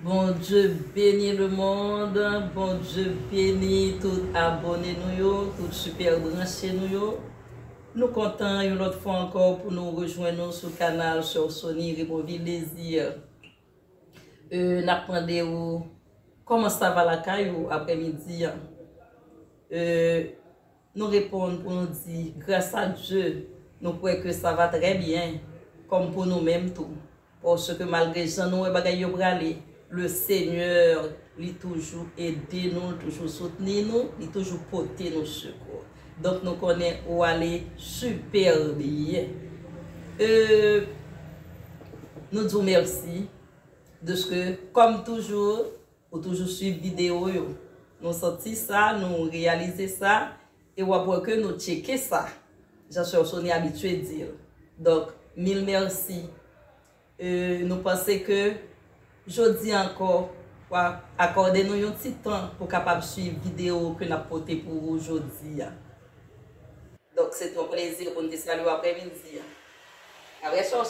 Bon Dieu bénit le monde, bon Dieu bénit tout abonné nous, tout super branché nous. Nous comptons une autre fois encore pour nous rejoindre sur le canal sur Sony Removille Désir. N'apprenez comment ça va la caillou après-midi. Nous répondons pour nous dire grâce à Dieu, nous croyons que ça va très bien, comme pour nous-mêmes tout. Parce que malgré ça, nous avons le Seigneur, il toujours aidé nous, toujours soutenu nous, il toujours porté nos secours. Donc nous connaissons où aller super bien. Nous disons merci de ce que, comme toujours, vous toujours suivre vidéo. Nous sorti ça, nous réaliser ça, et on voit que nous checker ça. J'en suis habitué à dire. Donc, mille merci. Nous pensons que je dis encore, accordez-nous un petit temps pour capable suivre la vidéo que nous avons portée pour vous aujourd'hui. Donc, c'est un plaisir pour nous saluer après-midi. Après ça,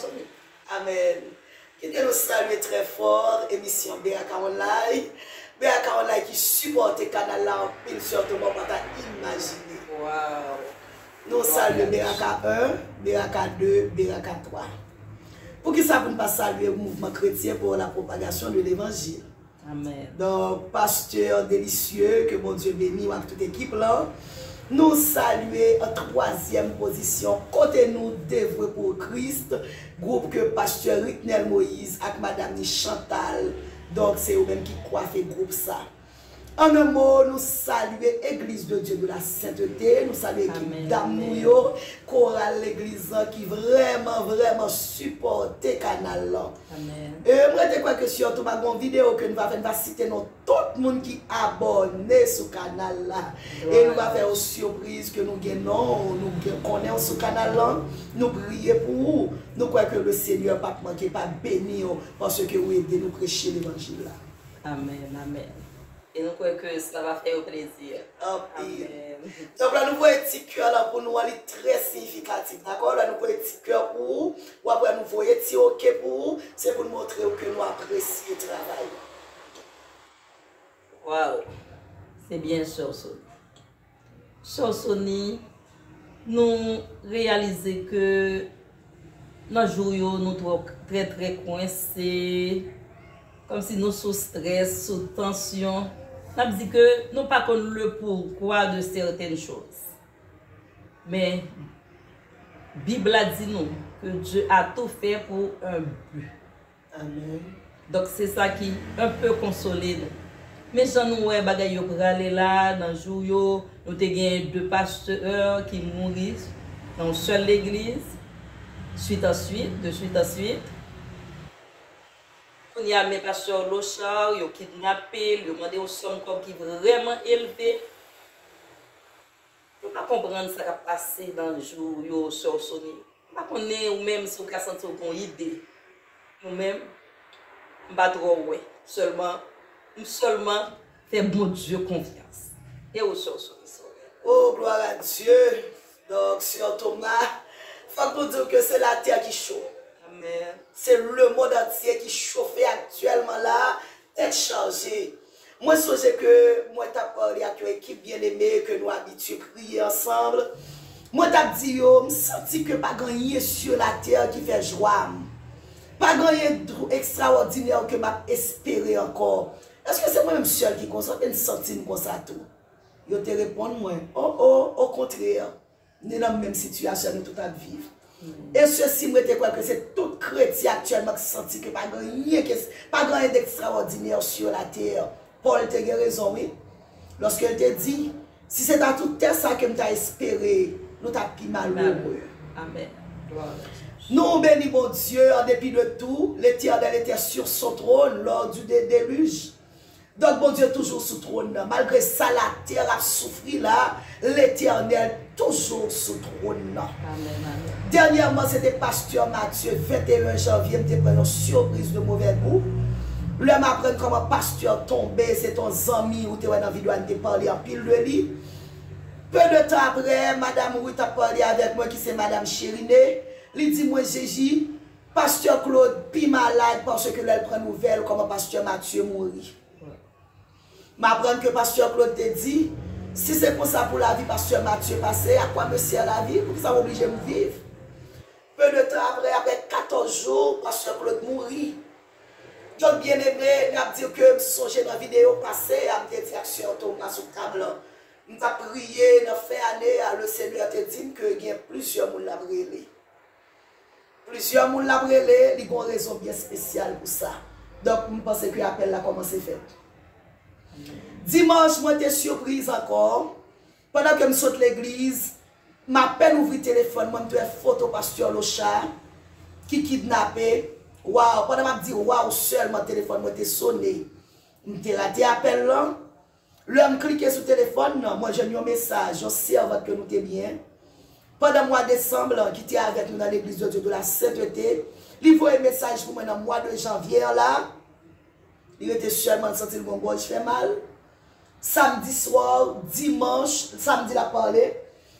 Amen. Qui nous salue très fort, émission BRK Online. BRK Online qui supporte le canal là, surtout, on ne peut pas imaginer. Wow. Nous saluons BRK 1, BRK 2, BRK 3. Pour qui ça ne pas saluer le mouvement chrétien pour la propagation de l'évangile. Amen. Donc, pasteur délicieux, que mon Dieu bénisse avec toute l'équipe là. Nous saluons en troisième position, côté nous dévoués pour Christ, groupe que pasteur Ritnel Moïse avec madame Chantal. Donc, c'est eux-mêmes qui coiffent le groupe ça. En un mot, nous saluons l'Église de Dieu de la sainteté, nous saluons l'équipe d'Amouyo, chorale l'église qui vraiment supporte le canal là. Amen. Et moi, je crois que surtout, ma grande vidéo que nous allons citer tout le monde qui est abonné sur le canal là. Et nous allons faire une surprise que nous gagnons, nous connaissons sur le canal là. Nous prions pour vous. Nous croyons que le Seigneur ne va pas manquer, pas bénir parce que vous aidez nous prêcher l'évangile là. Amen, amen. Et nous croyons que cela va faire plaisir. Amen. Donc là, nous voyons un petit cœur là pour nous, elle est très significatif. D'accord? Là, nous voyons un petit cœur pour vous. Ou après, nous voyons un petit OK pour vous. C'est pour nous montrer que nous apprécions le travail. Wow. C'est bien sûr, Sony. Sur Sony, nous réalisons que dans le jour, nous sommes très coincés. Comme si nous sous stress, sous tension. Ça veut dire que nous ne pas le pourquoi de certaines choses. Mais la Bible a dit nous que Dieu a tout fait pour un but. Amen. Donc c'est ça qui un peu consolé nous. Mais j'en ai bagay yo pour aller là dans jour yo, nous te gagné deux pasteurs qui mourent dans une seule église de suite en suite. Il y a mes pasteurs Lochard, ils ont kidnappé, ils ont demandé aux sommes comme qui vraiment élevées. Je ne peux pas comprendre ce qui a passé dans le jour yo sur Sony. Je ne sais pas qu'on est ou même si on a senti une idée. Nous-mêmes, je ne pas trop ouais. Seulement faire bon Dieu confiance. Et au sur Sony. Oh, gloire à Dieu. Donc, surtout là, il faut nous dire que c'est la terre qui chauffe. C'est le monde entier qui chauffe actuellement là, est chargé. Moi, je sais que moi, tu as parlé avec une équipe bien aimée, que nous habitués à prier ensemble. Moi, tu as dit, je me sens que pas gagné sur la terre qui fait joie. Pas gagné extraordinaire que je espéré encore. Est-ce que c'est moi-même seul qui constate une sentine comme ça tout? Je te réponds, moi, au contraire, nous sommes dans la même situation que tout à vivre. Et ceci, moi, je crois que c'est tout chrétien actuellement qui senti que pas rien d'extraordinaire sur la terre. Paul te a raison, oui. Lorsqu'il te dit, si c'est dans toute terre ça que tu as espéré, nous t'as pris malheureux. Amen. Nous bénissons mon Dieu en dépit de tout. L'Éternel était sur son trône lors du déluge. Donc, bon Dieu, toujours sous trône. Malgré ça, la terre a souffert là. L'Éternel, toujours sous trône. Amen. Dernièrement, c'était pasteur Mathieu, 21 janvier, je me une surprise de mauvais goût. Là, m'apprendre comment pasteur tombé, c'est ton ami ou tu es dans la vidéo, tu parlé en pile de lui. Peu de temps après, madame Ruth a parlé avec moi, qui c'est madame Chériné. Elle dit, moi, Jésus, Pasteur Claude pi malade parce que elle prend nouvelle comment Pasteur Mathieu mourit. M'apprendre que Pasteur Claude te dit, si c'est pour ça pour la vie Pasteur Mathieu passé, à quoi me sert la vie? Pour ça m'oblige de vivre. Peu de temps après 14 jours, Pasteur Claude mourit. Donc bien aimé, je dire que je songe dans la vidéo passée, à me dire action Thomas sur le table. Je prié dans fin année, le Seigneur te dit que il y a plusieurs monde la brûlé. Plusieurs monde la brûlé, il y a une raison bien spéciale pour ça. Donc je pense que l'appel a commencé à faire. Dimanche, moi j'étais surprise encore. Pendant que je saute l'église, ma peine ouvre le téléphone, moi je photo pasteur Locha qui kidnappé. Waouh, pendant que je dis waouh, seul mon téléphone m'a sonné. Je raté l'appel là. L'homme cliqué sur le téléphone, moi j'ai mis un message, j'observe que nous sommes bien. Pendant le mois de décembre, qui était avec nous dans l'église de Dieu de la sainteté, il voit un message pour moi dans le mois de janvier là. Il était seulement senti le bon gorge fait mal. Samedi soir, dimanche, samedi la parlé.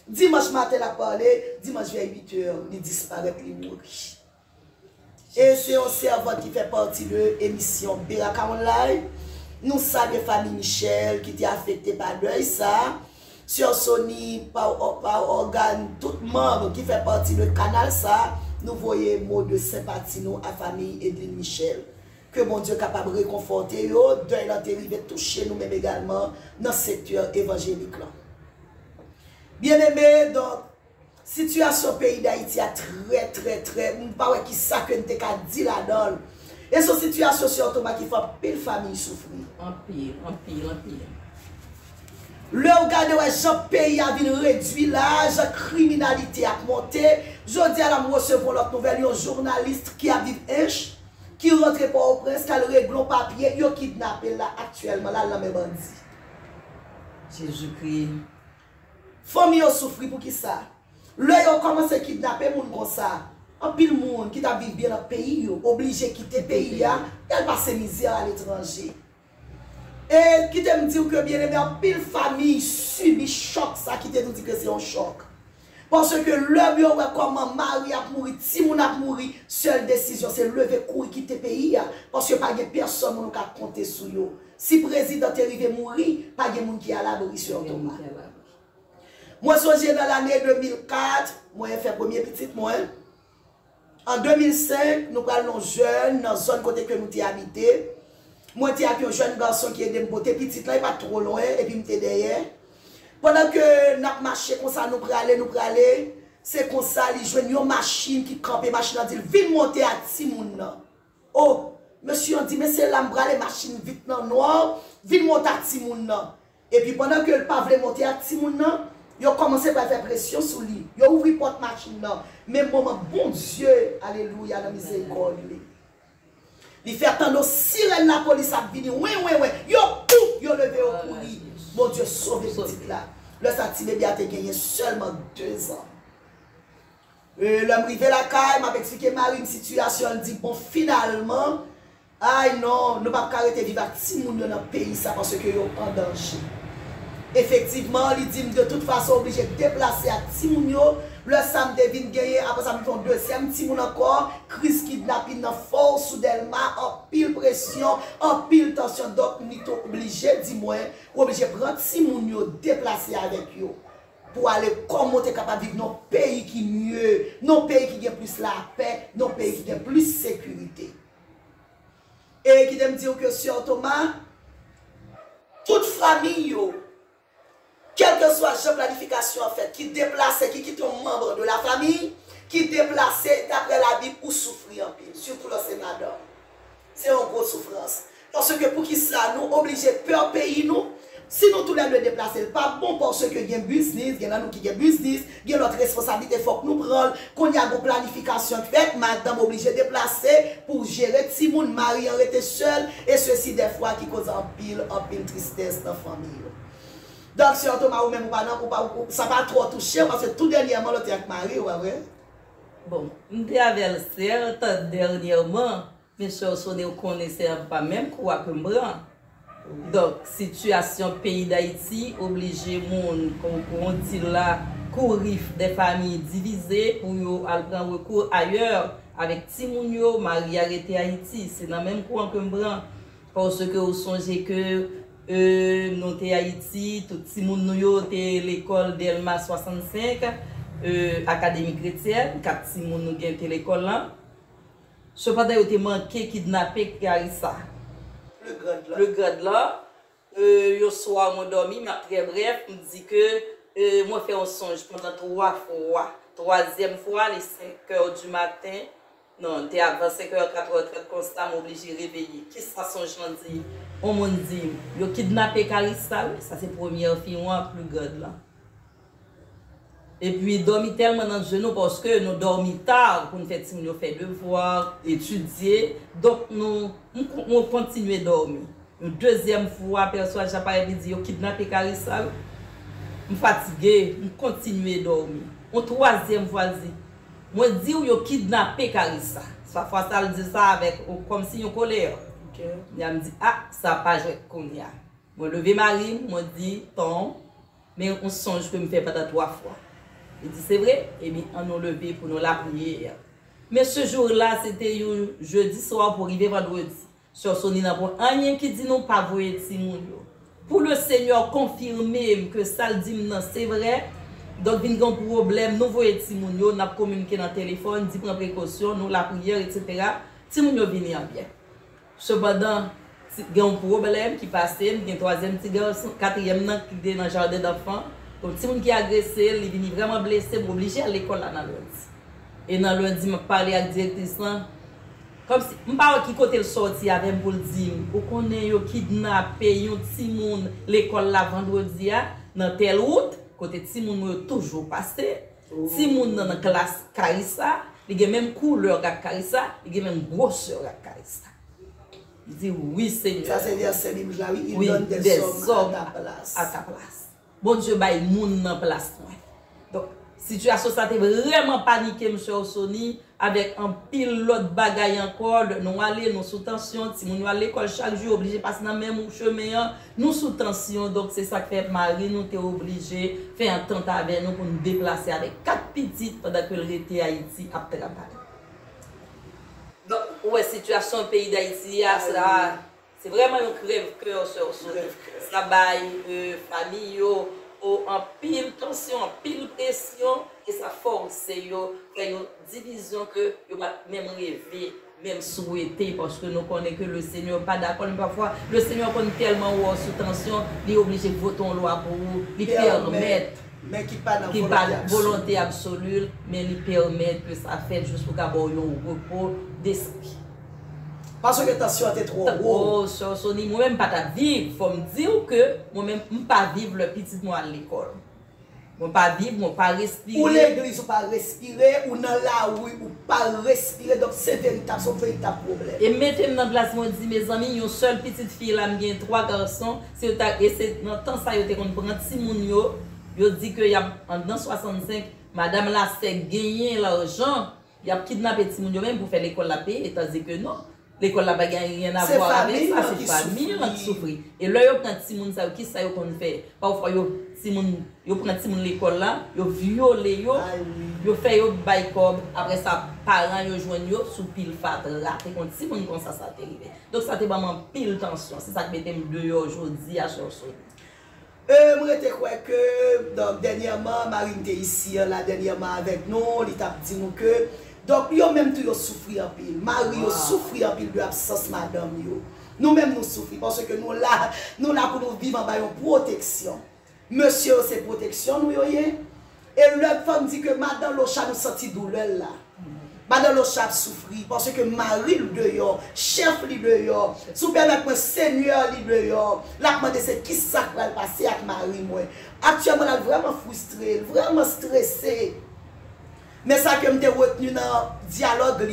Dimanche matin la parlé. Dimanche vers 8h, il disparaît, il mourit. Et c'est un servant qui fait partie de l'émission Beraka Online. Nous saluons famille Michel qui était affectée par deuil ça. Sur Sony, par organe, tout membre qui fait partie du canal ça. Nous voyons mot de sympathie nous à famille Edwin Michel. Que mon Dieu est capable de réconforter, deuil l'arrivée toucher nous-mêmes également dans le secteur évangélique. Bien aimé, donc, situation pays d'Haïti est très, pas qui ça que nous avons dit là-dedans. Et cette situation surtout qui fait pile famille souffrir. En pile. Le regardez ouais, pays a vu réduit l'âge, la criminalité a monté. Je dis à la recevons l'autre nouvelle, un journaliste qui a vécu H, qui rentre pas au prince, qui a le réglon papier, il a kidnappé là actuellement, là, la même bandit. Jésus-Christ. Famille a souffert pour qui ça? Là, ils ont commencé à kidnapper les gens comme ça. En pile monde qui t'a vécu bien dans le pays, obligé de quitter le pays, elle passe misère à l'étranger. Et qui te me dit que bien aimé, en pile famille subit choc, ça qui te nous dit que c'est un choc. Parce que l'homme yo comment mari a mouru, si moun a mouru, seule décision c'est lever courir quitter pays parce que pas de personne qui a compter sur yo. Si le président est arrivé à mourir, pas de monde qui a l'abri sur Thomas. Moi songe dans l'année 2004, moi j'ai fait premier petit moi. En 2005, nous parlons jeunes dans la zone côté que nous t'y habité. Moi j'étais avec un jeune garçon qui est de beauté petit là, il pas trop loin et puis j'étais derrière. Pendant que nous marchons comme ça, nous praler, c'est comme ça, ils jouent une machine qui campe, machine a dit, vite monter à Timoun. Oh, monsieur on dit, mais c'est là, les machines vite dans noir, vite monter à Timoun. Et puis pendant que le pas voulait monter à Timoun, ils ont commencé à faire pression sur lui. Ils ont ouvert la porte machine. Même moment, bon Dieu, alléluia, la miséricorde. Il fait attendre sirène la police a venu, oui, ils ont levé au courir. Mon Dieu, sauve le petit là. Le petit bébé a gagné seulement 2 ans. L'homme arrivé la caille, m'a expliqué une situation, elle dit, bon, finalement, aïe non, nous ne pouvons pas arrêter de vivre avec si nous dans le pays, ça parce que nous sommes en danger. Effectivement, il dit de toute façon obligé de déplacer à Timounio. Le Sam devine gagner, après ça, nous font deuxième Timoun encore. Crise kidnapping dans force soudainement, en pile pression, en pile tension. Donc, nous sommes obligés, dis-moi, obligés de prendre Timounio, déplacer avec eux. Pour aller comment tu es capable de vivre dans un pays qui est mieux, dans un pays qui a plus la paix, dans un pays qui a plus de sécurité. Et qui me dire que sur Thomas, toute famille, quelle que soit la planification en fait, qui déplace, qui quitte un membre de la famille, qui déplace d'après la Bible pour souffrir en pile, surtout le sénateur. C'est une grosse souffrance. Parce que pour qui ça, nous obligés de peur pays nous, si nous tous les deux déplacer, pas bon parce que il y a un business, il y a nous qui a business, il y a notre responsabilité, il faut que nous prenions, qu'on y a une planification faite, madame obligée de déplacer pour gérer si mon mari en était seul, et ceci des fois qui cause en pile tristesse dans la famille. Donc, si on tombe ou même ça va trop toucher parce que tout dernièrement, l'autre avec Marie, ouais. Bon, je avec le dernièrement, mais je ne connaissais pas même quoi que moi. Donc, situation pays d'Haïti, obligé, comme on dit là, courir des familles divisées pour aller prendre recours ailleurs avec Timounio, Marie arrêté Haïti. C'est dans le même courant que me parce que vous songez que nous sommes Haïti, tout le monde était l'école d'Elma 65, Académie chrétienne, 4 Simon nous était l'école là. Cependant, il était manqué, kidnappé, Carissa. Le grade là. Le soir, je dormi, mais très bref, je me dis que moi, je fais un songe pendant 3 fois. Troisième fois, les 5 h du matin. Non, t'es avant 5 h, 4 h, constamment obligé de réveiller. Qu'est-ce que ça songe, on dit? On m'a dit, il a kidnappé Carissa, ça c'est la première fille, moi, plus grande là. Et puis, dormi tellement dans le genou parce que nous dormi tard pour nous faire devoir, étudier. Donc, nous continuons à dormir. Une deuxième fois, personne n'a pas dit, yo kidnappé Carissa. Je suis fatigué, je continue à dormir. Une troisième fois, moi dis yo kidnappé Carissa. Soit fois ça dit ça avec comme si on colère. OK. Il me dit ah, ça pas jouer qu'on y a. Moi lever Marie, moi dit ton mais on songe que me fait pendant 3 fois. Il dit c'est vrai et bien on nous levé pour nous la prière. Mais ce jour-là, c'était jeudi soir pour arriver vendredi. Sur Sonina pour rien qui dit non pas voyer Timoun. Pour le Seigneur confirmer que ça le dit non c'est vrai. Donc il y a un problème, nous voyons Timoun, nous avons communiqué dans le téléphone, dit prendre précaution, nous la prière etc. Timoun vient en bien. Cependant, il y a un problème qui passe, il y a un troisième petit garçon, quatrième qui est dans le jardin d'enfants. Donc Timoun qui est agressé, il vient vraiment blessé, il est obligé à l'école là dans lundi. Et dans lundi, je parlais avec la directrice là. Comme si, je ne sais pas qui côté le sorti avec pour le dire, vous connaissez kidnappé un petit monde l'école la vendredi dans telle route, côté petit monde toujours passé. Petit monde dans la classe Carissa, il a même couleur avec Carissa, il a même grosseur avec Carissa. Il dit oui Seigneur. Ça c'est dire c'est là il oui, donne des hommes à ta place. Bon Dieu bail monde dans place. Donc situation ça t'est vraiment paniqué monsieur Osoni. Avec un pilote bagaille encore, nous allons nous sous tension, si nous allons à l'école chaque jour, obligé de passer dans le même chemin, nous sous tension, donc c'est ça que fait Marie, nous sommes obligés de faire un temps avec nous pour nous déplacer avec 4 petites pendant que l'été Haïti a travaillé. Donc, ouais, situation au pays d'Haïti, c'est vraiment un crève-cœur sur le travail, famille, en pile tension, en pile pression, et ça force yo faire une division que yo pas même rêver, même souhaiter parce que nous connaissons que le Seigneur pas d'accord, mais parfois le Seigneur connaît tellement ou sous tension, il est obligé de voter une loi pour vous, il permettre mais qui pas dans volonté absolue, mais il permet que ça fait juste pour avoir un repos d'esprit. Parce que la tension était trop grosse. Oh, moi-même pas vivre. Il faut me dire que moi-même pas vivre le petit moi à l'école. Moi pas vivre, moi pas respirer. Ou l'église ou pas respirer, ou dans la rue ou pas respirer. Donc c'est véritable, son véritable problème. Et mettez-moi dans place, moi dis mes amis, une seule petite fille là, bien 3 garçons. Et c'est dans le temps ça, yo prend petit moun yo dit que y a en 65, madame là c'est gagner l'argent, y a kidnappé petit moun yo même pour faire l'école la paix, et tandis que non. L'école n'a pas rien à voir avec ça, c'est famille qui souffre. Et là, ils prennent petit monde, qui ça qu'on fait. Parfois, ils prennent petit monde l'école là, ils violent, ils font des bails après ça, parents ils joignent sous pile fatra. Et quand petit monde comme ça, ça t'est arrivé. Donc ça t'est vraiment pile tension. C'est ça que mettez dehors aujourd'hui à chercher. Moi, je crois que donc, dernièrement, Marine était ici, là, dernièrement avec nous, il t'a dit que. Donc, yo même tout yo souffri en pile. Marie yo souffri en pile de l'absence madame yo. Nous même nous souffrons parce que nous là pour nous vivre en bas une protection. Monsieur c'est protection nous yo. Et le femme dit que madame Locha nous senti douleur là. Madame Locha souffri parce que Marie le dehors, chef li dehors, sous permettre moi Seigneur li dehors. Là demandé c'est qui ça va passer avec Marie moi. Actuellement elle vraiment frustrée, vraiment stressée. Mais ça que je retenu dans le dialogue,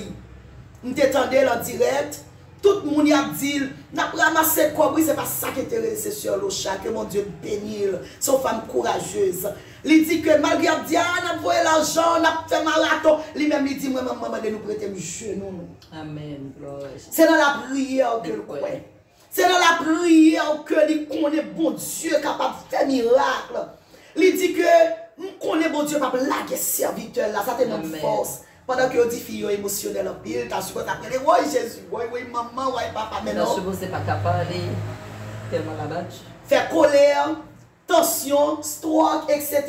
je t'entendais en direct, tout le monde a dit, n'a pas ramassé quoi, c'est pas ça qui est intéressé sur Locha, que mon Dieu bénisse, son femme courageuse. Il dit que malgré Dieu, on a envoyé l'argent, on a fait marathon, lui-même il dit, moi, maman, de nous prêter un genou. Amen. C'est dans la prière que le croit. C'est dans la prière que il connaît bon Dieu capable de faire miracle. Il dit que nous connaissons bon Dieu, papa, la serviteur là, ça te donne force. Pendant que vous dites filles émotionnelles en pile, t'as supposé appeler, oui Jésus, oui maman, oui papa, mais non. Je ne sais pas qu'à parler tellement la battu. Faire colère, tension, stroke, etc.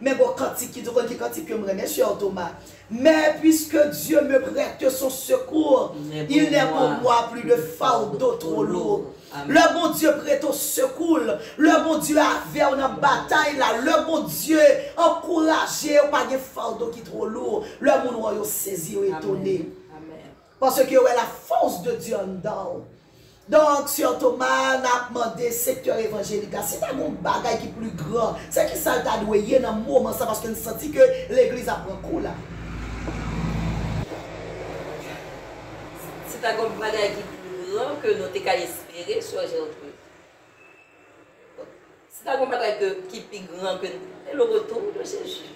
Mais bon, quantique qui que me remet sur Thomas. Mais puisque Dieu me prête son secours, il n'est pour moi plus de fardeau trop lourd. Le bon Dieu prête au secours. Le bon Dieu a fait une bataille là. Le bon Dieu encouragé. Pas de fardeau qui est trop lourd. Le monde a saisi ou étonné. Parce que ouais, la force de Dieu en dedans. Donc, sur Thomas, on a demandé secteur évangélique. C'est un bagage qui est plus grand. C'est qui ça t'a doué dans le moment ça parce qu'on senti que l'église a pris coup là. C'est un bagage qui est plus grand que nous t'es espérer sur Jésus. C'est un bagage qui est plus grand que le retour de Jésus.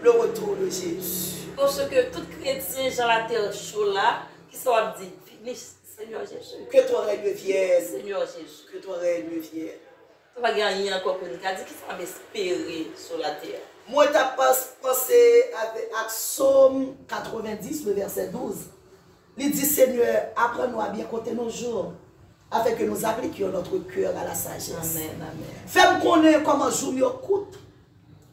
Le retour de Jésus. Parce que tout chrétien dans la terre chaud là, qui sont dit, finis. Seigneur Jésus. Que ton règne vienne. Seigneur Jésus. Que ton règne vienne. Tu vas gagner encore pour nous dire qui ça va espérer sur la terre. Moi, tu as pensé avec Psaume 90, le verset 12. Il dit, Seigneur, apprends-nous à bien compter nos jours, afin que nous appliquions notre cœur à la sagesse. Amen, amen. Fais-moi connaître comment je me coûte,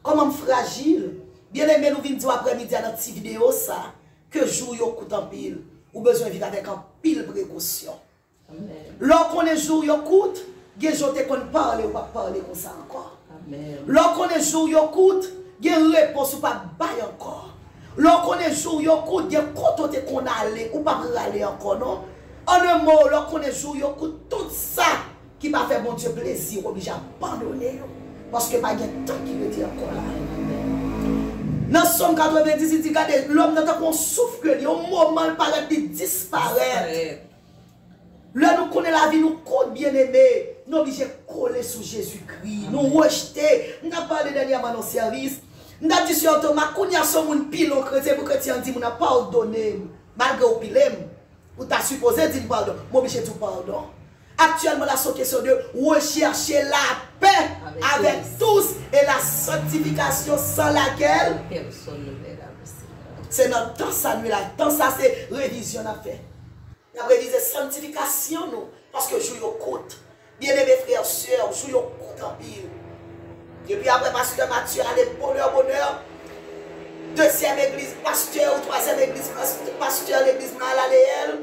comment fragile. Bien aimé, nous venons dire après-midi à notre petite vidéo ça, que jour yo coûte en pile. Ou besoin de vivre avec un pile précaution. Lorsqu'on est jour yo coûte, gen jote qu'on parle ou pas parler comme ça encore. Lorsqu'on est jour yo coûte, gen réponse ou pas bail encore. Lorsqu'on est jour yo coûte, gen côté qu'on aller ou pas aller encore non. En un mot, lorsqu'on est jour yo coûte, tout ça qui va faire mon Dieu plaisir obligé à abandonner parce que pas gen temps qui veut dire encore là. Dans Somme 90, il dit, regardez, l'homme n'a pas souffre que au moment il paraît de disparaître. Là, nous connaissons la vie, nous compte bien aimé. Nous sommes obligés de coller sur Jésus-Christ. Nous rejeter. Nous avons parlé dernièrement dans le service. Nous avons dit sur Thomas, qu'on y a son monde pile au chrétien pour chrétien dit, nous n'avons pas pardonné. Malgré au pilem. Ou t'as supposé dire pardon. Moi, obligé de tout pardon. Actuellement, la seule question de rechercher la paix avec tous et la sanctification sans laquelle personne ne verra. c'est notre temps ça nous là. Temps ça c'est révision à faire. On a révisé sanctification nous parce que joue au compte. Bien aimés frères sœurs, joue au compte en pile. Et puis après pasteur Mathieu allez bonheur. Deuxième église pasteur ou troisième église pasteur l'église Malaléel.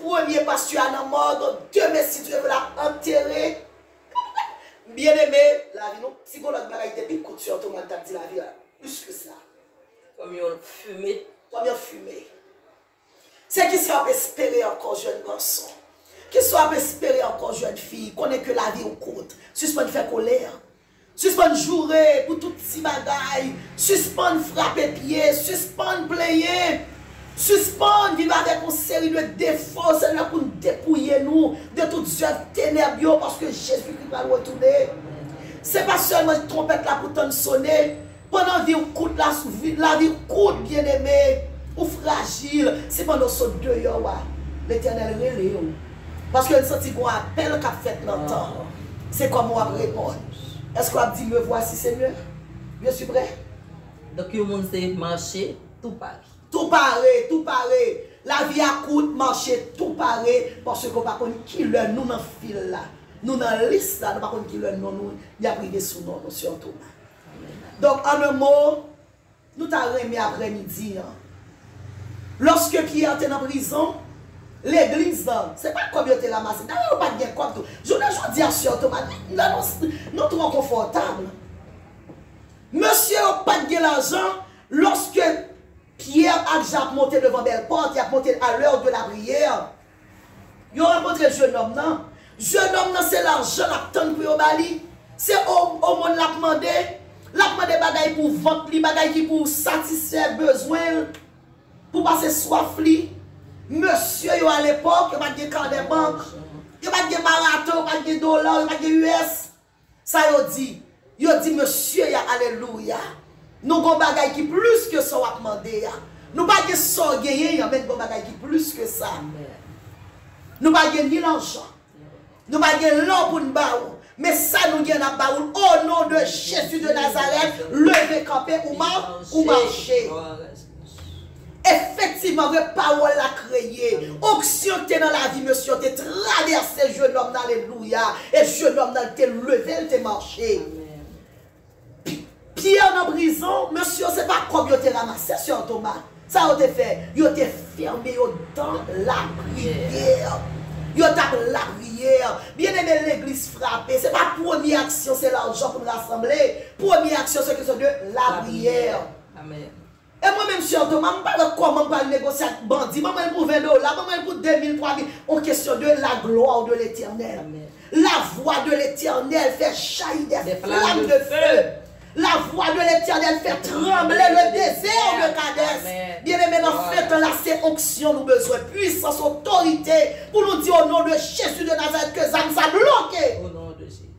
Premier pasteur à la mort, deux messieurs Dieu veut la enterrer. Bien aimé, la vie, non, psychologue bagaille depuis coup sur tout le monde dit la vie, plus que ça. Comme ils ont fumé. Comme ils ont fumé. C'est qui soit espérer encore jeune garçon. Qui soit espérer encore jeune fille. Connaît que la vie au compte. Suspend faire colère. Suspend jouer pour toutes ces bagailles. Suspend frapper pied. Suspend player. Suspendre, vivre avec une série de défauts, c'est là pour nous dépouiller nous de toutes œuvres ténébreuses parce que Jésus-Christ va retourner. Ce n'est pas seulement une trompette là pour t'en sonner. Pendant la vie coûte, la vie coûte, bien aimé, ou fragile, c'est pendant ce dehors, l'Éternel relève. Parce que le senti qu'on appelle qu'a fait longtemps, c'est comme on va répondre. Est-ce qu'on va dire me voici Seigneur? Je suis prêt? Donc, le monde sait marcher, tout pareil. Tout pareil, tout pareil. La vie a coûte, marcher tout pareil. Parce qu'on ne sait pas qui le nous dans le fil là. Nous dans la liste là, nous ne savons pas qui le nous. Il y a privé sous nous, surtout. Donc, en un mot, nous t'avons remis après-midi. Lorsque Pierre était en prison, l'église, ce n'est pas comme il était ramassé. D'ailleurs, pas bien comme tout. Je ne dis à surtout, nous trouvons confortable. Monsieur n'a pas de l'argent lorsque Pierre a déjà monté devant belle porte, il a monté à l'heure de la prière. Il a rencontré le jeune homme, non? Jeune homme, c'est l'argent, l'attend pour Bali. C'est au monde l'a demandé. L'a demandé bagaille pour vendre, bagaille qui pour satisfaire besoin, pour passer soif. Monsieur, à l'époque, il n'y a pas de carte de banque, il n'y a pas de marathon, il n'y a pas de dollars, il n'y a pas de US. Ça, il dit, monsieur, alléluia. Nous avons des bagages qui plus que ça à demander. Nous n'avons pas de ça gagner, mais nous avons des bagages qui plus que ça. Nous n'avons pas ni l'argent. Nous n'avons pas l'or pour nous battre. Mais ça nous gagne à battre. Au nom de Jésus de Nazareth, levez, camper ou marcher. Et effectivement, vraie parole l'a créé. Onction qui est dans la vie, monsieur, tu traversé jeune homme, alléluia. Et jeune homme, tu levé, tu marché. Pierre dans la prison, monsieur, c'est pas comme tu as ramassé sur Thomas. Ça, on t'a fait. Vous t'es fermé dans la prière. Vous t'avez la prière. Bien aimé, l'église frappée. Ce n'est pas la première action, c'est l'argent pour nous rassembler. Première action, c'est question de la prière. Amen. Et moi-même, sur Thomas, je ne sais pas comment je vais négocier avec bandit. Je ne sais pas pour 20 $, je ne pour 2000, 3000. En question de la gloire de l'éternel. La voix de l'éternel fait jaillir des flammes de feu. La voix de l'éternel fait trembler le désert de Kadès. Bien aimé, en fait, là, c'est onction, nous besoin, puissance, autorité, pour nous dire au nom de Jésus de Nazareth que ça nous a bloqué. Au nom de Jésus.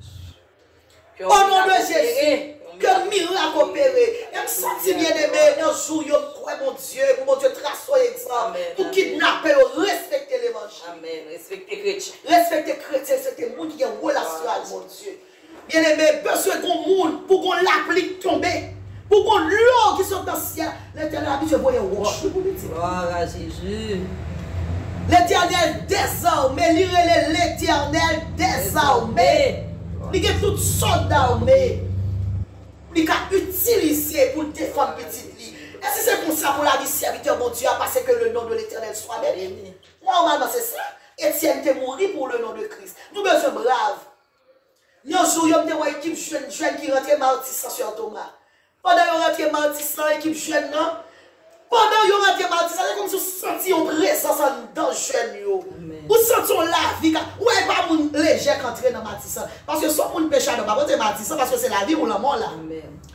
Au nom de Jésus. Que miracle opéré. Et me sentir bien aimé, un jour, je crois, mon Dieu, pour mon Dieu, trace son exemple. Pour kidnapper, respecter l'évangile. Amen. Respecter chrétien. Respecter chrétien, c'est le monde qui a une relation avec mon Dieu. Bien aimé, besoin qu'on monde pour qu'on l'applique tomber. Pour qu'on l'eau qui sont dans le ciel. L'éternel a dit, je voyais roche. Gloire à Jésus. L'éternel désormais, lirez l'éternel désormais. Il y a toutes sortes d'armées. Il a utilisé pour défendre petite vie. Et si c'est comme ça pour la vie serviteur, mon Dieu, parce que le nom de l'éternel soit béni. Normalement, c'est ça. Étienne est mort pour le nom de Christ. Nous besoin braves. Un jour, il y a une équipe jeune qui rentre martissant sur Thomas. Pendant qu'il rentre martissant, l'équipe jeune, non? Pendant qu'il rentre martissant, c'est comme si vous sentiez une présence dans le jeune. Vous sentez la vie. Ou est pas mon léger qui entre dans martissant. Parce que soit pour une péché, non, pas martissant, parce que c'est la vie ou la mort là.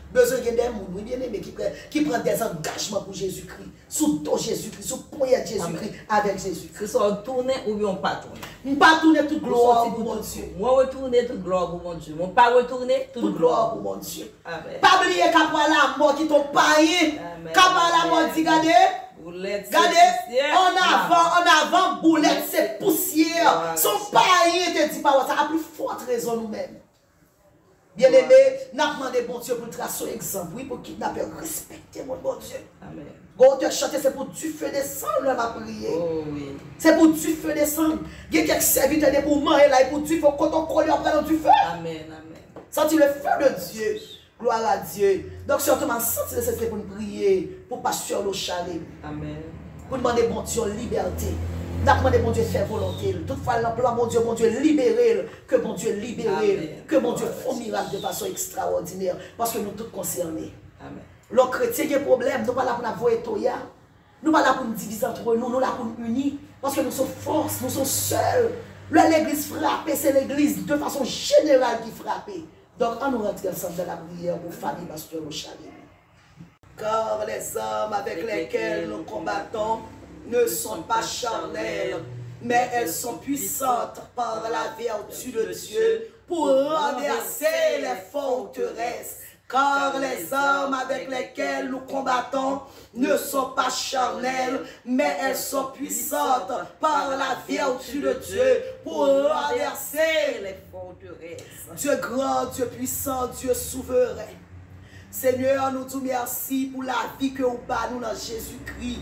Besoin de des gens, bien aimé, qui prennent des engagements pour Jésus-Christ. Sous ton Jésus-Christ, sous le poignet de Jésus-Christ, avec Jésus-Christ. Que ce soit tourné ou bien pas tourné. On pas tourner toute gloire pour mon Dieu. Moi retourner toute gloire pour mon Dieu. Moi pas retourner toute gloire pour mon Dieu. Amen. Pas oublier qu'après la mort qui t'ont paillé. Qu'après la mort dit regardez. Regardez, en avant, boulette, c'est poussière. Son paillé te dit pas, ça a plus forte raison nous-mêmes. Bien aimé, nous avons demandé bon Dieu pour tracer un exemple, oui, pour kidnapper, respecter mon bon Dieu. Amen. Quand tu chantes, c'est pour du feu descendre, là, ma prière. Oh, oui. C'est pour du feu descendre. Il y a quelques serviteurs pour manger là, pour du feu, quand on colle après du feu. Amen, amen. Senti le feu de Dieu. Gloire à Dieu. Donc, surtout, senti c'est pour nous prier, pour pas sur le chalet. Amen. Pour demander bon Dieu liberté. Nous avons demandé, mon Dieu, faire volonté. Toutefois, l'emploi, mon Dieu, libérer. Que mon Dieu libérer. Que mon Dieu fasse miracle de façon extraordinaire. Parce que nous tous concernés. Amen. Les chrétiens qui ont des problèmes, nous ne sommes pas là pour nous voir Toya. Nous ne sommes pas là pour nous diviser entre nous. Nous sommes là pour nous unir. Parce que nous sommes force, nous sommes seuls. L'église frappée, c'est l'église de façon générale qui frappe. Donc, on nous rentre ensemble dans la prière pour famille, pasteur au chalet. Car les hommes avec lesquels nous combattons ne sont pas charnelles, mais elles sont puissantes par la vertu de Dieu pour renverser les forteresses. Car les armes avec lesquelles nous combattons ne sont pas charnelles, mais elles sont puissantes par la vertu de Dieu pour renverser les forteresses. Dieu grand, Dieu puissant, Dieu souverain. Seigneur, nous te merci pour la vie que vous avez nous dans Jésus-Christ.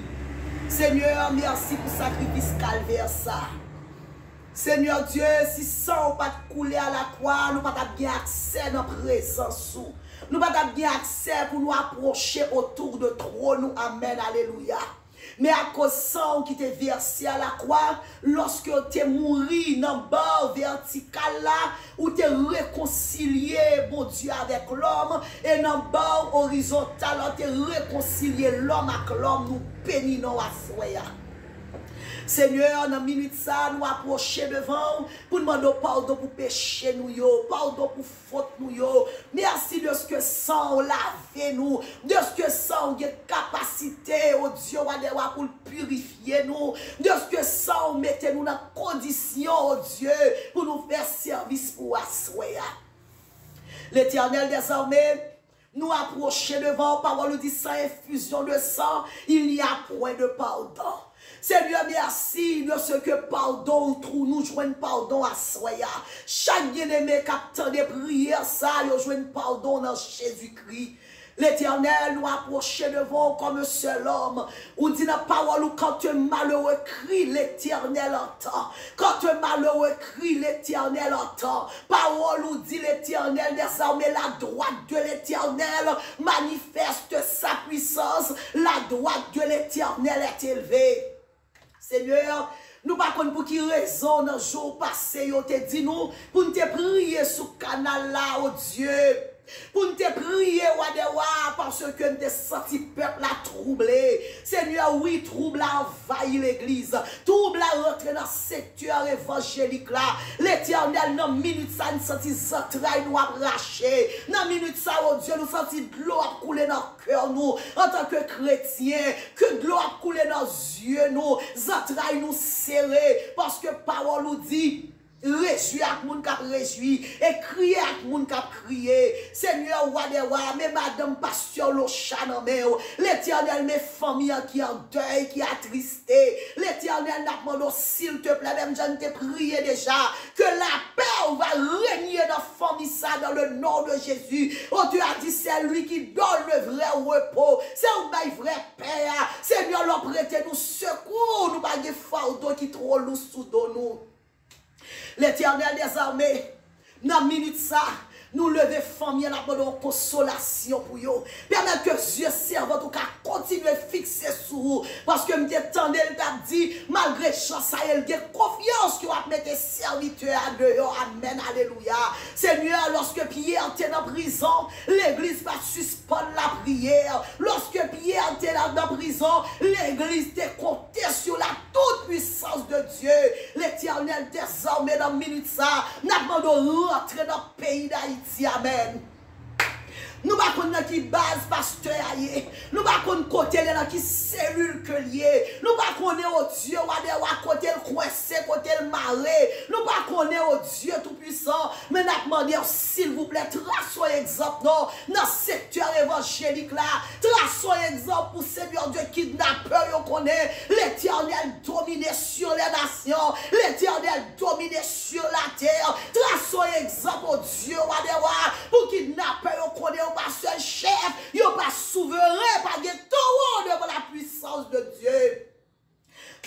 Seigneur, merci pour le sacrifice calvaire ça. Seigneur Dieu, si ça n'a pas coulé à la croix, nous n'avons pas bien accès à notre présence. Nous n'avons pas bien accès pour nous approcher autour de trône. Amen, alléluia. Mais à cause de sang qui t'est versé à la croix, lorsque tu es mort dans le bord vertical là, où tu es réconcilié, mon Dieu, avec l'homme, et dans le bord horizontal, tu es réconcilié l'homme avec l'homme, nous bénissons à soi. Seigneur, dans la minute ça, nous approcher devant pour demander pardon pour péché nous, pardon pour faute nous. Merci de ce que sang lavé nous, de ce que sang a capacité, oh Dieu, pour purifier nous, de ce que sang mettez nous dans condition, oh Dieu, pour nous faire service pour assoyer. L'Éternel désormais, nous approcher devant, parole dit sans infusion de sang, il n'y a point de pardon. Seigneur, merci de ce que pardon, trou nous jouons pardon à soya. Chaque bien-aimé capteur de prière, ça, nous jouons pardon dans Jésus-Christ. L'Éternel nous approchait devant comme un seul homme. On dit dans la parole, quand un malheureux crie, l'Éternel entend. Quand un malheureux crie, l'Éternel entend. Parole nous dit l'Éternel, désormais la droite de l'Éternel manifeste sa puissance. La droite de l'Éternel est élevée. Seigneur, nous pas pour qui raison dans le jour passé, on te dit nous, pour nous te prier sur le canal là, oh Dieu. Pour nous te prier, Wadewa, parce que nous te senti peuple la troublé. Seigneur, oui, trouble a envahi l'église. Trouble a rentré dans le secteur évangélique là. L'Éternel, dans minute ça, nous senti entrailles nous arracher. Dans minute ça, oh Dieu, nous senti de l'eau a couler dans le cœur nous. En tant que chrétiens, que de l'eau a couler dans les yeux nous. Entrailles nous serrées. Parce que parole nous dit, réjouis avec moun k'ap réjouis et crier avec moun k'ap crier. Seigneur, wadewa, mais madame pasteur Locha nan men, l'Éternel, mes familles qui en deuil, qui attristé. L'Éternel n'a demandé s'il te plaît, même je te prié déjà, que la paix va régner dans la famille ça dans le nom de Jésus. Oh, tu as dit, c'est lui qui donne le vrai repos. C'est un vrai paix. Seigneur, l'on prête nous secours, nous pas de fardeau qui trop lourd sous nous. L'Éternel des armées, dans la minute ça, nous lever famille, nous avons une consolation pour vous. Permettre que Dieu serve tout cas continuer à fixer sur vous. Parce que je t'entendais, il t'a dit, malgré chance, il y a confiance que vous mettez serviteur à dehors. Amen, alléluia. Seigneur, lorsque Pierre était en prison, l'église va suspendre la prière. Lorsque Pierre était dans prison, l'église était comptée sur la toute puissance de Dieu. L'Éternel désormais dans minute ça, nous avons rentrer dans le pays d'Haïti. Amen. Nous ne connaissons pas qui base pasteur aïe. Nous ne connaissons pas côté là qui cellule que lié. Nous ne connaissons pas Dieu côté le coincé, côté le maré. Nous ne connaissons pas Dieu tout puissant. Mais nous demandons s'il vous plaît, traçons exemple non dans le secteur évangélique là. Traçons exemple pour Seigneur Dieu kidnappeur yo connaît. L'Éternel domine sur les nations. L'Éternel domine sur la terre. Traçons exemple au Dieu pour kidnappeur yo connaît. Pas seul chef, il n'est pas souverain, pas de tout devant la puissance de Dieu.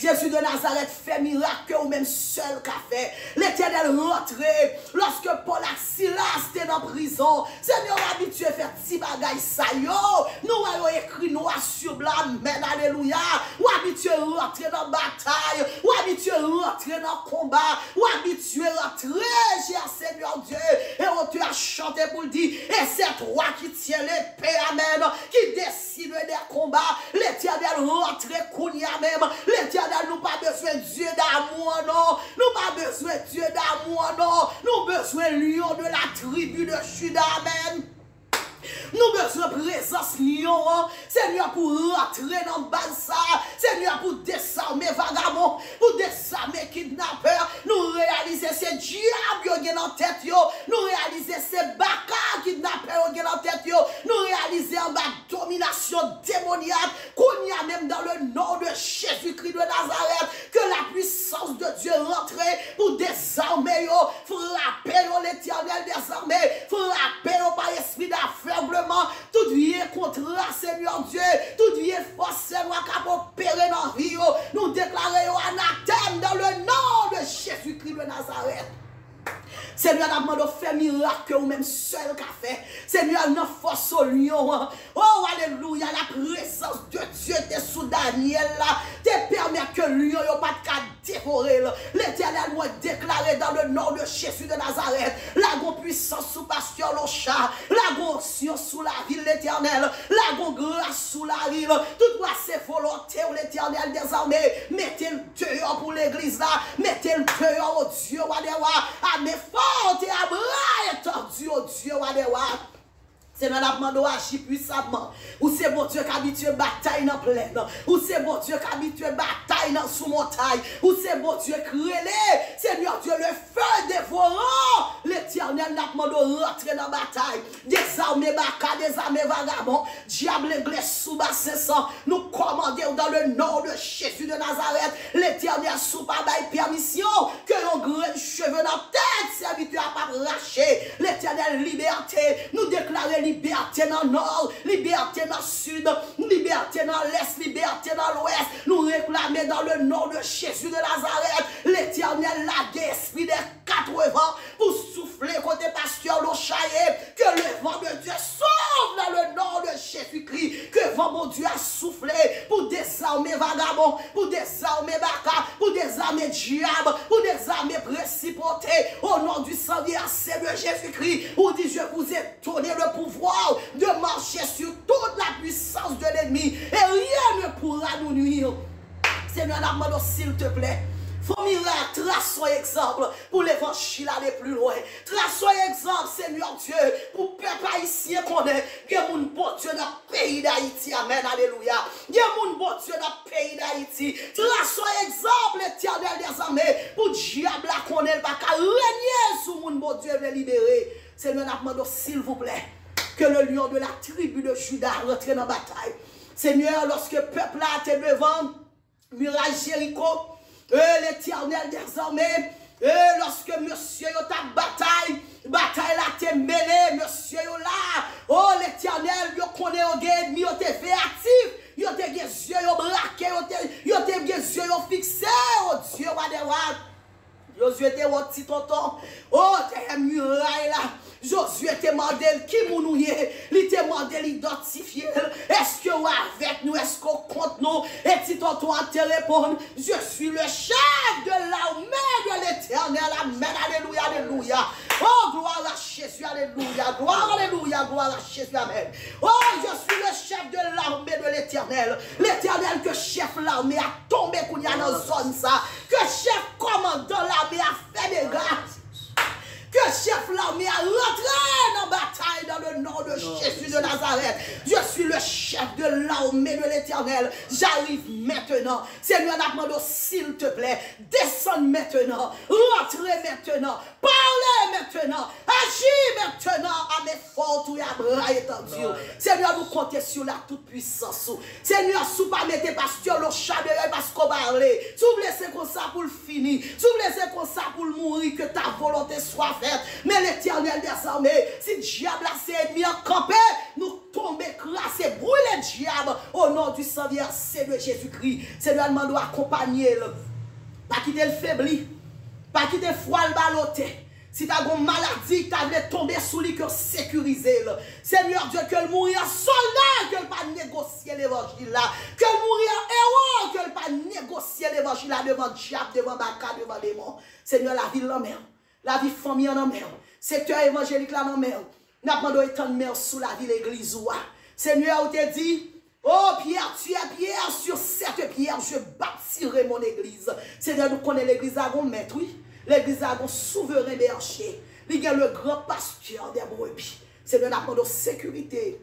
Jésus de Nazareth fait miracle ou même seul qu'a fait. L'Éternel rentré lorsque Paul et Silas étaient en prison. Seigneur habitué à faire petit bagaille ça yo. Nous avons écrit noir sur blanc. Amen, alléluia. Ou habitué à rentrer dans la bataille. Ou habitué à rentrer dans le combat. Ou habitué à rentrer, cher Seigneur Dieu. Et on te a chanté pour le dire. Et c'est toi qui tiens l'épée, amen, qui décide des combats. L'Éternel rentre kounia même. L'Éternel nous pas besoin de Dieu d'amour, non. Nous pas besoin de Dieu d'amour, non. Nous besoin de lion de la tribu de Juda, amen. Nous besoin de présence lion, Seigneur, pour rentrer dans le bas. Seigneur, pour désarmer vagabond, pour désarmer kidnappeur. Nous réaliser ces diables qui sont dans tête, nous réaliser ces baka kidnappeurs qui sont dans tête, nous réaliser en bas domination démoniaque, qu'on y a même dans le nom de Jésus-Christ de Nazareth, que la puissance de Dieu rentre pour désarmer, frapper l'Éternel désarmé, frapper par esprit d'affaiblement. Tout vient contre Seigneur Dieu, tout vient force Seigneur qui a opéré dans la vie. Nous déclarons anathème dans le nom de Jésus-Christ de Nazareth. Seigneur, nous demandons de faire miracle ou même seul qu'a fait. Seigneur, nous force au lion. Oh, alléluia, la présence de Dieu est sous Daniel là. Te permet que le lion n'a pas de dévorer. L'Éternel nous a déclaré dans le nom de Jésus de Nazareth. La grande puissance sous pasteur Locha. La grande science sous la ville l'Éternel. La grande grâce sous la ville. Toute c'est volonté où l'Éternel désormais. Mettez-le dehors pour l'église là. Mettez-le dehors au Dieu. À mes fortes et à bras étendus au Dieu. C'est dans la demande d'agir puissamment. Ou c'est bon Dieu qui habitue bataille dans plaine. Ou c'est bon Dieu qui habitue bataille dans sous montagne. Ou c'est bon Dieu qui relève. Seigneur Dieu, le feu dévorant. L'Éternel n'a demandé de rentrer dans la bataille. Désarmer baka, désarmer vagabond. Diable anglais sous bas 500. Nous commandons dans le nom de Jésus de Nazareth. L'Éternel sous pas bail permission. Que l'on graine cheveux dans la tête. Serviteur à pas racher. L'Éternel l'éternel liberté. Nous déclarons liberté dans le nord, liberté dans le sud, liberté dans l'est, liberté dans l'ouest. Nous réclamons dans le nom de Jésus de Nazareth. L'éternel la esprit des 80 pour souffler côté pasteur l'Ochaye. Que le vent de Dieu sauve dans le nom de Jésus-Christ. Que vent mon Dieu a soufflé pour désarmer vagabonds, pour désarmer baka, pour désarmer diable, pour désarmer précipités. Au nom du sang versé de Jésus-Christ, où dit je vous ai donné le pouvoir de marcher sur toute la puissance de l'ennemi et rien ne pourra nous nuire. Seigneur, demande s'il te plaît. Faut miracle, traçons exemple pour l'évangile aller plus loin. Traçons exemple, Seigneur Dieu, pour peuple haïtien qu'on est. Il y a mon bon Dieu dans le pays d'Haïti. Amen, alléluia. Il y a mon bon Dieu dans le pays d'Haïti. Traçons exemple, l'éternel des armées, pour diable qu'on est, pas qu'à régner sous mon bon Dieu de libérer. Seigneur, demande s'il vous plaît, que le lion de la tribu de Juda rentre dans la bataille. Seigneur, lorsque le peuple a été devant muraille Jéricho, l'éternel des armées, lorsque monsieur yo ta bataille la te mêlée, monsieur yo là, oh l'éternel, yo connaît au ennemi, yo te fait actif, yo te yeux yo braqué, yo te yeux yo fixé, oh Dieu, wadewad. Josué te votre petit tonton, oh t'es muraille là. Josué te demandé qui mounouye, il te demandé l'identifier. Est-ce que vous avec nous, est-ce qu'on compte nous? Et si tonton a te répondre, je suis le chef de l'armée de l'éternel. Amen, alléluia, alléluia. Oh, gloire à Jésus, alléluia, gloire, alléluia, gloire à Jésus, amen. Oh, je suis le chef de l'armée de l'éternel. L'éternel que chef l'armée a tombé qu'on y a dans la zone ça. Que chef commandant l'armée a fait des gars. Que chef l'armée a rentré dans la bataille dans le nom de Jésus de Nazareth. Je suis le chef de l'armée de l'éternel. J'arrive maintenant. Seigneur, demande s'il te plaît, descends maintenant, rentrez maintenant, parlez maintenant, agis maintenant à mes fortes ou à bras étendus. Seigneur, nous comptons sur la toute puissance. Seigneur, si vous ne mettez pas sur le chat de parce qu'on parle, si vous laissez comme ça pour le finir, si vous laissez comme ça pour le mourir, que ta volonté soit faite. Mais l'éternel des armées, si diable a ses ennemis en campé, nous tombons écrasés, brûler le diable au nom du sang versé de Jésus-Christ. Seigneur, nous doit accompagner le. Pas quitter le faibli, pas quitter le froid le baloté. Si tu as une maladie, tu as tomber sous lui, que sécuriser. Seigneur Dieu, que le mourir soldat, que le pas négocier l'évangile là. Que le mourir héros, que le pas négocier l'évangile là devant diable, devant baka, devant démon. Seigneur, la vie en mer. La vie famille en mer. Secteur évangélique là en mer. Nous avons étendre mer sous la vie l'église. Seigneur, on te dit, oh Pierre, tu es Pierre, sur cette pierre, je bâtirai mon église. Seigneur, nous connaissons l'église à un maître, oui. L'église a un souverain berger. Il y a le grand pasteur des brebis. Seigneur, nous avons sécurité.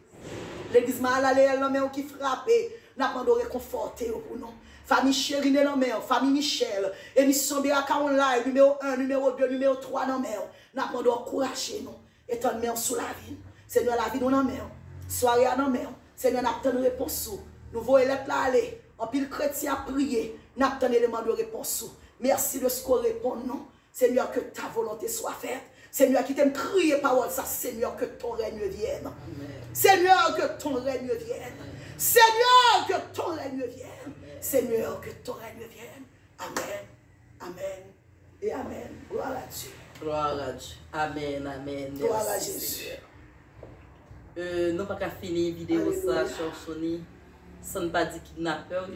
L'église m'a allé, elle qui frappe. Nous avons réconforter pour nous. Famille chérie dans mer, famille Michel, émission Biraka Online, numéro 1, numéro 2, numéro 3 dans mer. Nous avons encouragé nous. Et ton mer sous la vie. Seigneur, la vie nous dans mer. Soirée dans mer. Seigneur, nous avons une réponse. Nous voyons l'être là aller. En pile chrétien a prié. Nous avons un élément de réponse. Merci de ce qu'on répond, non. Seigneur, que ta volonté soit faite. Seigneur, qui t'aime crier parole, ça, Seigneur, que ton règne vienne. Amen. Seigneur, que ton règne vienne. Amen. Seigneur, que ton règne vienne. Amen. Seigneur, que ton règne vienne. Amen. Amen. Et Amen. Gloire à Dieu. Gloire à Dieu. Amen. Amen. Gloire à Jésus. Nous n'avons pas fini la vidéo ça sur Sony. Ça ne pas dit kidnappeur.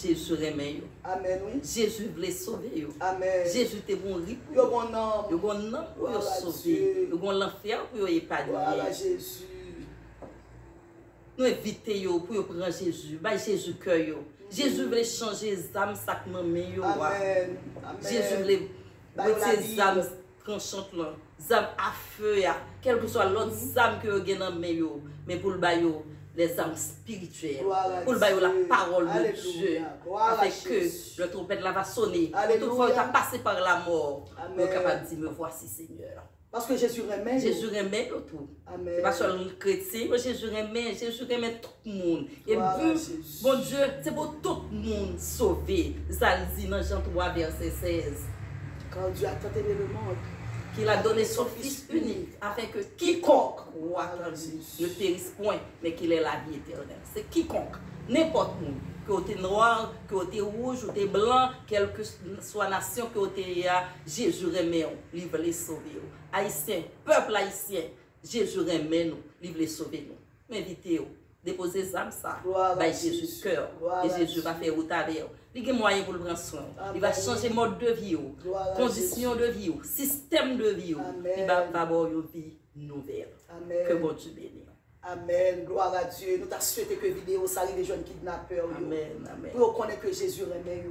Jésus remet. Amen, oui. Jésus voulait sauver. Amen. Jésus te bon riche. Il y a un nom pour sauver. Il y a l'enfer pour épargner. Voilà Jésus. Nous évitons pour prendre Jésus. Bah Jésus cœur. Jésus voulait changer les âmes sacrement meilleur. Amen. Jésus voulait retirer les âmes tranchantes là. Les âmes à feu. Quelle que soit l'autre âme que vous avez dans meilleur. Mais pour le baillot. Les âmes spirituelles, pour le bailler la parole de Dieu, afin que le trompette là va sonner. Toutefois, tu as passé par la mort, tu es capable de dire, me voici Seigneur. Parce que Jésus remet. Jésus remet tout. Ce n'est pas seulement le chrétien, mais Jésus remet tout le monde. Et bon Dieu, c'est pour tout le monde sauver. Ça le dit dans Jean 3, verset 16. Quand Dieu a tant aimé le monde, qu'il a donné son Fils unique, afin que quiconque croit en lui ne périsse point, mais qu'il ait la vie éternelle. C'est quiconque, n'importe où, que tu es noir, que tu es rouge, ou tu es blanc, quelle que soit la nation que tu es, Jésus remet, il veut les sauver. Haïtien, peuple haïtien, Jésus remet nous, il veut les sauver nous. M'invitez-vous. Déposer ça, by Jésus cœur. Et Jésus va faire route avec vous. Il y a moyen pour le prendre soin. Il va changer mode de vie, conditions de vie, système de vie. Il va avoir une vie nouvelle. Que bon Dieu bénisse. Amen. Gloire à Dieu. Nous t'as souhaité que vidéo ça arrive les jeunes kidnappeurs. Amen. Amen. Pour connaître que Jésus remet.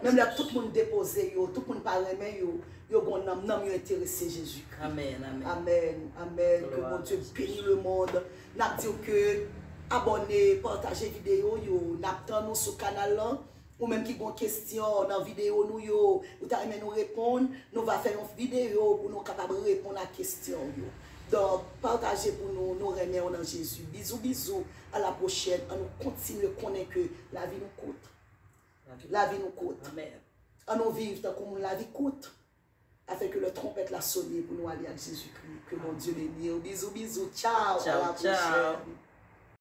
Même là, tout le monde déposé, tout le monde pas remet. Yo gon nam intéressé Jésus. Amen. Amen. Amen. Amen. Que bon Dieu bénisse le monde. N'a dit que abonnez, partagez vidéo yo, n'attend nous sur le canal là, ou même qui ont question dans la vidéo nous yo, ou ta nous répondre, nous va faire une vidéo pour nous capable répondre à la question yo. Donc partagez pour nous, nous remercions dans Jésus. Bisous bisous, à la prochaine. On nous continue de connaître que la vie nous coûte. La vie nous coûte. Amen. On nous vivre tant comme la vie coûte. Afin que le trompette la sonne pour nous aller à Jésus-Christ. Que mon Dieu bénisse. Bisous bisous. Ciao. Ciao, À la prochaine.